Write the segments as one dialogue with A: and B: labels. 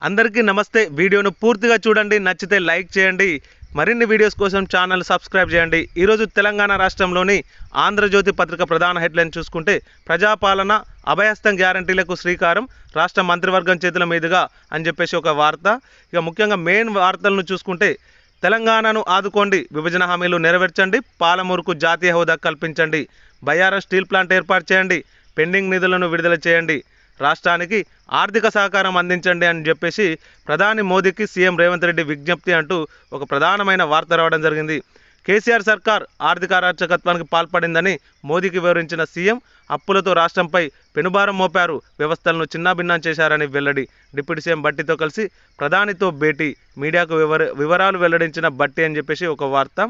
A: అందరికీ నమస్తే. వీడియోను పూర్తిగా చూడండి, నచ్చితే లైక్ చేయండి. మరిన్ని వీడియోస్ కోసం ఛానల్ సబ్స్క్రైబ్ చేయండి. ఈరోజు తెలంగాణ రాష్ట్రంలోని ఆంధ్రజ్యోతి పత్రిక ప్రధాన హెడ్లైన్ చూసుకుంటే, ప్రజాపాలన అభయహస్తం గ్యారంటీలకు శ్రీకారం రాష్ట్ర మంత్రివర్గం చేతుల మీదుగా అని చెప్పేసి ఒక వార్త. ఇక ముఖ్యంగా మెయిన్ వార్తలను చూసుకుంటే, తెలంగాణను ఆదుకోండి, విభజన హామీలు నెరవేర్చండి, పాలమూరుకు జాతీయ హోదా కల్పించండి, బయ్యారం స్టీల్ ప్లాంట్ ఏర్పాటు చేయండి, పెండింగ్ నిధులను విడుదల చేయండి, రాష్ట్రానికి ఆర్థిక సహకారం అందించండి అని చెప్పేసి ప్రధాని మోదీకి సీఎం రేవంత్ రెడ్డి విజ్ఞప్తి అంటూ ఒక ప్రధానమైన వార్త రావడం జరిగింది. కేసీఆర్ సర్కార్ ఆర్థిక అరాచకత్వానికి పాల్పడిందని మోదీకి వివరించిన సీఎం అప్పులతో రాష్ట్రంపై పెనుభారం మోపారు, వ్యవస్థలను చిన్నాభిన్నం చేశారని వెల్లడి. డిప్యూటీ సీఎం భట్టితో కలిసి ప్రధానితో భేటీ, మీడియాకు వివరాలు వెల్లడించిన భట్టి అని చెప్పేసి ఒక వార్త.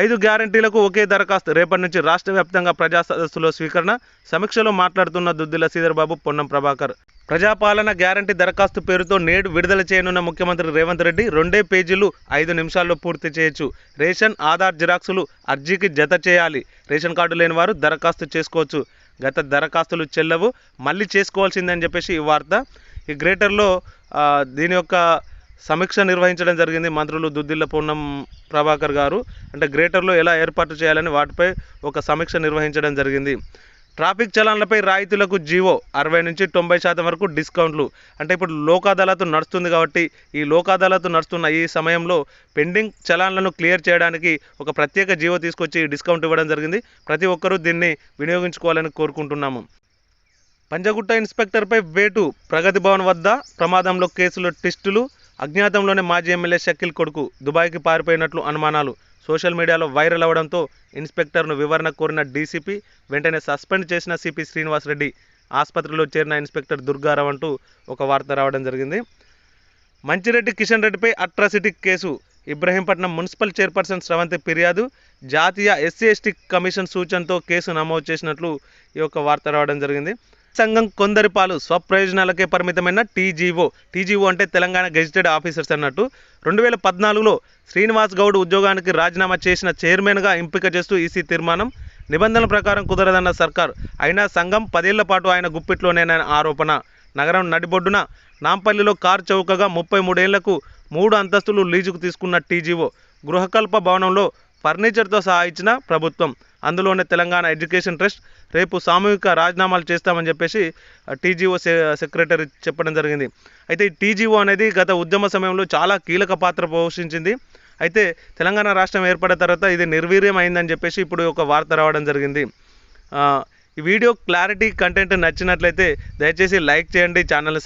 A: 5 గ్యారంటీలకు ఒకే దరఖాస్తు, రేపటి నుంచి రాష్ట్ర వ్యాప్తంగా ప్రజా సదస్సులో స్వీకరణ. సమీక్షలో మాట్లాడుతున్న దుద్దిల శ్రీధర్బాబు, పొన్నం ప్రభాకర్. ప్రజాపాలన గ్యారంటీ దరఖాస్తు పేరుతో నేడు విడుదల చేయనున్న ముఖ్యమంత్రి రేవంత్ రెడ్డి 2 పేజీలు 5 నిమిషాల్లో పూర్తి చేయొచ్చు. రేషన్, ఆధార్ జిరాక్సులు అర్జీకి జత చేయాలి. రేషన్ కార్డు లేని వారు దరఖాస్తు చేసుకోవచ్చు. గత దరఖాస్తులు చెల్లవు, మళ్ళీ చేసుకోవాల్సిందని చెప్పేసి ఈ వార్త. ఈ గ్రేటర్లో దీని యొక్క సమీక్ష నిర్వహించడం జరిగింది మంత్రులు దుద్దిల్ల, పొన్నం ప్రభాకర్ గారు. అంటే గ్రేటర్లో ఎలా ఏర్పాటు చేయాలని వాటిపై ఒక సమీక్ష నిర్వహించడం జరిగింది. ట్రాఫిక్ చలాన్లపై రాయితీలకు జీవో, 60 నుంచి 90% వరకు డిస్కౌంట్లు. అంటే ఇప్పుడు లోక్ అదాలత్ నడుస్తుంది కాబట్టి ఈ లోక్ అదాలత్ నడుస్తున్న ఈ సమయంలో పెండింగ్ చలాన్లను క్లియర్ చేయడానికి ఒక ప్రత్యేక జీవో తీసుకొచ్చి డిస్కౌంట్ ఇవ్వడం జరిగింది. ప్రతి ఒక్కరూ దీన్ని వినియోగించుకోవాలని కోరుకుంటున్నాము. పంజగుట్ట ఇన్స్పెక్టర్పై వేటు, ప్రగతి భవన్ వద్ద ప్రమాదంలో కేసులు ట్విస్టులు. అజ్ఞాతంలోనే మాజీ ఎమ్మెల్యే షకీల్ కొడుకు దుబాయ్కి పారిపోయినట్లు అనుమానాలు. సోషల్ మీడియాలో వైరల్ అవడంతో ఇన్స్పెక్టర్ను వివరణ కోరిన డీసీపీ, వెంటనే సస్పెండ్ చేసిన సిపి శ్రీనివాస్ రెడ్డి. ఆసుపత్రిలో చేరిన ఇన్స్పెక్టర్ దుర్గారావు అంటూ ఒక వార్త రావడం జరిగింది. మంచిరెడ్డి కిషన్ రెడ్డిపై atrocity case, Ibrahimpatnam municipal chairperson Sravanthi ఫిర్యాదు, జాతీయ ఎస్సీ ఎస్టీ కమిషన్ సూచనతో కేసు నమోదు చేసినట్లు ఈ యొక్క వార్త రావడం జరిగింది. సంఘం కొందరి పాలు, స్వప్రయోజనాలకే పరిమితమైన టీజీఓ అంటే తెలంగాణ గెజిటెడ్ ఆఫీసర్స్ అన్నట్టు. 2014లో శ్రీనివాస్ గౌడ్ ఉద్యోగానికి రాజీనామా చేసిన చైర్మన్గా ఎంపిక చేస్తూ ఈసీ తీర్మానం. నిబంధనల ప్రకారం కుదరదన్న సర్కార్, అయినా సంఘం 10 ఏళ్ల పాటు ఆయన గుప్పిట్లోనేనని ఆరోపణ. నగరం నడిబొడ్డున నాంపల్లిలో కార్ చౌకగా 33 ఏళ్లకు 3 అంతస్తులు లీజుకు తీసుకున్న టీజీఓ. గృహకల్ప భవనంలో ఫర్నిచర్తో సహా ఇచ్చిన ప్రభుత్వం. అందులోనే తెలంగాణ ఎడ్యుకేషన్ ట్రస్ట్ రేపు సామూహిక రాజీనామాలు చేస్తామని చెప్పేసి టీజీఓ సెక్రటరీ చెప్పడం జరిగింది. అయితే ఈ టీజీఓ అనేది గత ఉద్యమ సమయంలో చాలా కీలక పాత్ర పోషించింది. అయితే తెలంగాణ రాష్ట్రం ఏర్పడిన తర్వాత ఇది నిర్వీర్యం అయిందని చెప్పేసి ఇప్పుడు ఒక వార్త రావడం జరిగింది. ఈ వీడియో క్లారిటీ కంటెంట్ నచ్చినట్లయితే దయచేసి లైక్ చేయండి, ఛానల్ని